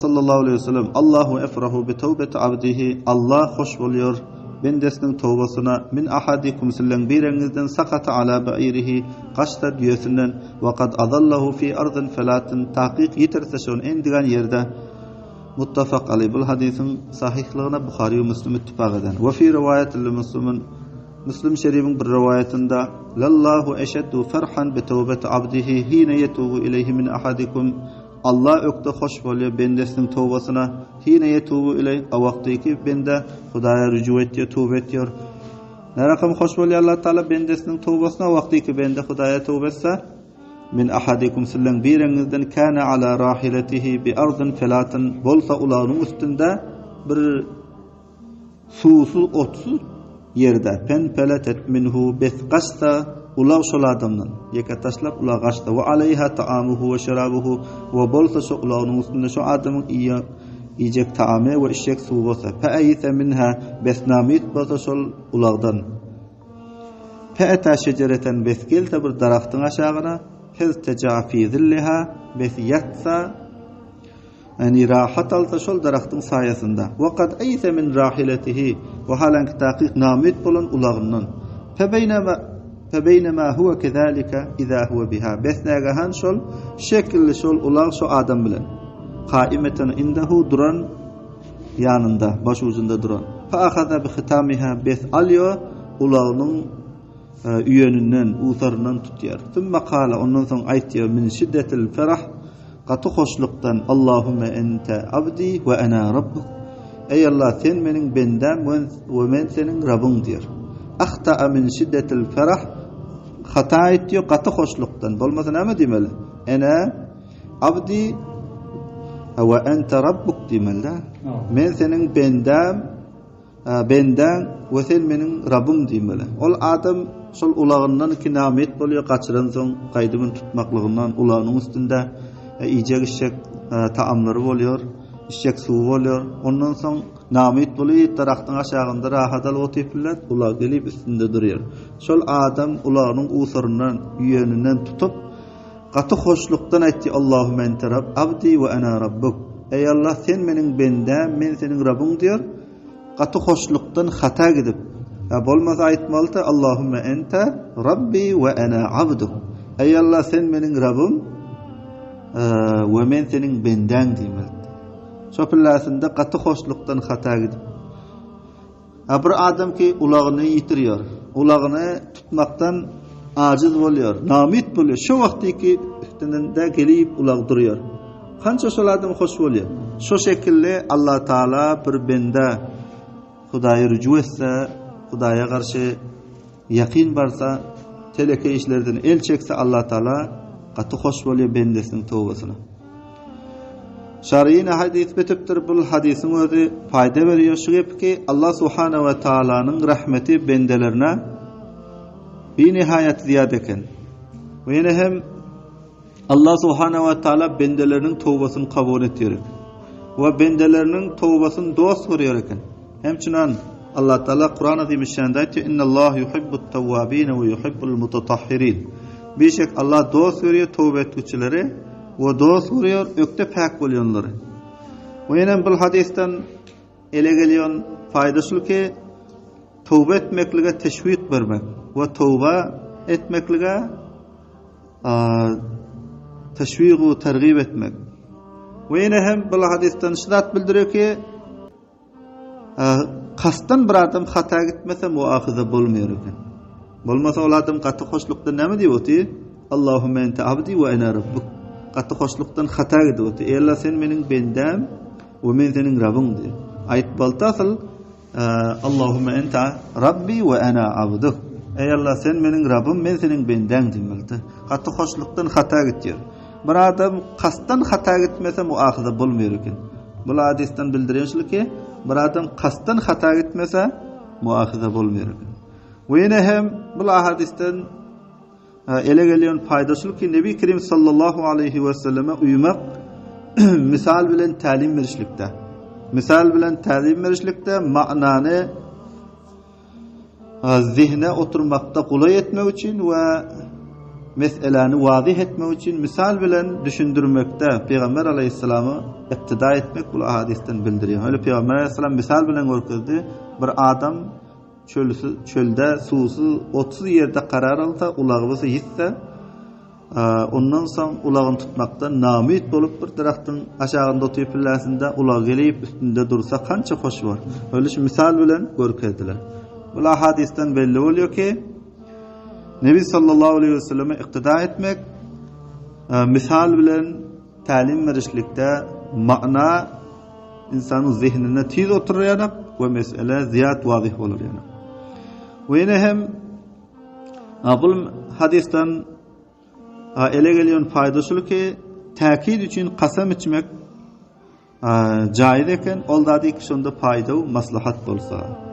sallallahu aleyhi ve sellem Allahu efrahu bi tevbeti abdihi, Allah hoş buluyor bendesinin tövbesine min ahadikum sizden birinizden sakata ala ba'irihi qaşta düyesinden ve kad adallahu fi ardın felatin tahqiq yeterse şon endigan yerde muttafaq aleyh. Bu hadisin sahihliğine Buhari ve Müslim ittifak eden. Ve fi rivayetil Müslüm'ün Müslim şerifin bir rivayetinde lallahu eşeddu ferhan bi tevbeti abdihi hine yetubu ileyhi min ahadikum, Allah ökte hoş boluyor bendesinin tövbesine hine yetubu ileyhi, o vaktiki bende Hudaya rücu ediyor, tövbe ediyor. Ne rakam hoş boluyor Allah Teala bendesinin tövbesine, o vaktiki bende Hudaya tövbe etse min ahadikum sizden birinizden kana ala rahiletihi bi ardın felatin, bolsa ulağının üstünde bir susuz otsuz yerde penpeletet minhu bethqasta ulav şol adamdan yeka taşlap ulav qaşta ve aleyha ta'amuhu ve şerabuhu ve bolsa şu ulağının üstünde şu adamın yiyecek taamı ve içecek suyu bolsa fa ayta minha besnamit bolsa şol ulağdan fa ata şecereten beskelta bir daraxtın aşağına fezteca fi zilliha besiyatsa, yani rahat alsa şol daraxtın sayasında ve kad ayta min rahiletihi ve halanki tahqiq namit bolan ulağından febeynema huve kezalika iza huve biha, besnagahan şol şekilli şol ulağ şu adam bilen qaimeten indahu duran yanında baş ucunda duran fa ahaza bi khitamiha bes alıyor ulağının üyeninden utarından tutuyor. Thumma qala, ondan soň aytıyor min şiddetil ferah, qatı hoşluktan Allahümme ente abdi ve ana rabbuk, ey Allah sen menin bendem ve men senin Rabbin diyor. Ahta'a min şiddetil ferah, hata ettiyor qatı hoşluktan, bolmasa näme demeli? Ana abdi ve ente rabbuk demeli. Men senin bendem, benden ve sen menin Rabbim demeli. Ol adam şol ulağından ki namet boluyor, qaçıran soň qaydymyn tutmaklygyndan ulağının üstünde yiyecek içecek taamları oluyor, içecek suyu oluyor. Ondan soň namit boluyor, daraxtın aşağında rahat alıp otyplar, ulaq gelip üstünde duruyor. Şol adam ulağının usarından, yüyeninden tutup qatı hoşluktan aytdy Allahümme ente rabb abdi ve ana rabbuk, ey Allah sen menin bendem, men senin Rabbin diyor. Qatı hoşluktan hata gidip bolmasa aytmaly da Allahümme ente rabbi ve ana abduk, ey Allah sen menin Rabbim ve men senin benden demeli. Şopillasında qatı hoşluktan hata gidip bir adam ki ulağını yitiriyor, ulağını tutmaktan aciz oluyor, namit buluyor, şu vaktiki üstünde gelip ulaq duruyor. Kança şol adam hoş oluyor. Şu şekilde Allah Teala bir bende Hudaya rücu etse, Hudaya karşı yakin varsa, teleke işlerden el çekse Allah Teala qatı hoş boluyor bendesinin tövbesine. Şer'ine hadis betiptir, bu hadisin özü fayda veriyor şu ki Allah Subhanahu ve Taala'nın rahmeti bendelerine bir nihayet ziyadeken. Ve yine hem Allah Subhanahu ve Taala bendelerinin tövbesini kabul ediyor. Ve bendelerinin tövbesini dost görüyor eken. Hemçinin Allah Teala Kur'an-ı Azimüşşan'da aytıyor: "İnnallâhu yuhibbut tevvâbîne ve yuhibbul mutatahhirin." Beşek Allah dost görüyor tövbe etkiçileri ve dost görüyor ökte pak bolýanlary. Bu ýene bu hadisden ele gelýän faýdaşyl ki tövbe etmeklige teşvik bermek ve tövbe etmeklige teşvik ve tergib etmek. Ve ýene hem bu hadisden şirat bildirir ki kastan bir adam hata gitmese muahize bolmaýar eken. Bolmasa ol adam qatı hoşlukdan näme diýýär? Allahümme ente abdi ve ana rabbuk. Qatı hoşlukdan hata gidýär. Ey Allah sen menin bendem ve men senin Rabbin diýär. Ayet baltasıl Allahümme ente rabbi ve ana abduk. Ey Allah sen menin Rabbim, men senin benden diýmeli. Qatı hoşlukdan hata gitýär. Bir adam kastan hata gitmese muahize bolmaýar eken. Bu hadisden bildirilýär ki bir adam kastan hata gitmese muahize bolmaýar eken. Ve yine hem bu hadisden ele gelýän faýdaşyl ki Nebi Kerim sallallahu aleyhi ve selleme uymak misal bilen talim berişlikde. Misal bilen talim berişlikde manany zihne oturmakta kolay etmek için ve meseleni wazih etmek için misal bilen düşündürmekte Peygamber Aleyhisselam'ı iktida etmek bu hadisten bildiriyor. Öyle Peygamber Aleyhisselam misal bilen görkezdi. Bir adam çölde susu 30 yerde karar alsa, ulağısı yitse, ondan soň ulağını tutmaktan namit bolup bir daraktın aşağında oturup pillasında ulağı gelip üstünde dursa kança hoş var. Öyle şu misal bilen görkezdiler. Bu hadisten belli oluyor ki Nebi sallallahu aleyhi ve selleme iktida etmek, misal bilen talim verişlikte ma'na insanın zihnine tiz oturuyanak ve mesele ziyad vazih olur yani. Ve yine hem bu hadisten ele geliyor faydası ki takid için kasam içmek caiz eken, ol da ki şunda fayda maslahat bolsa.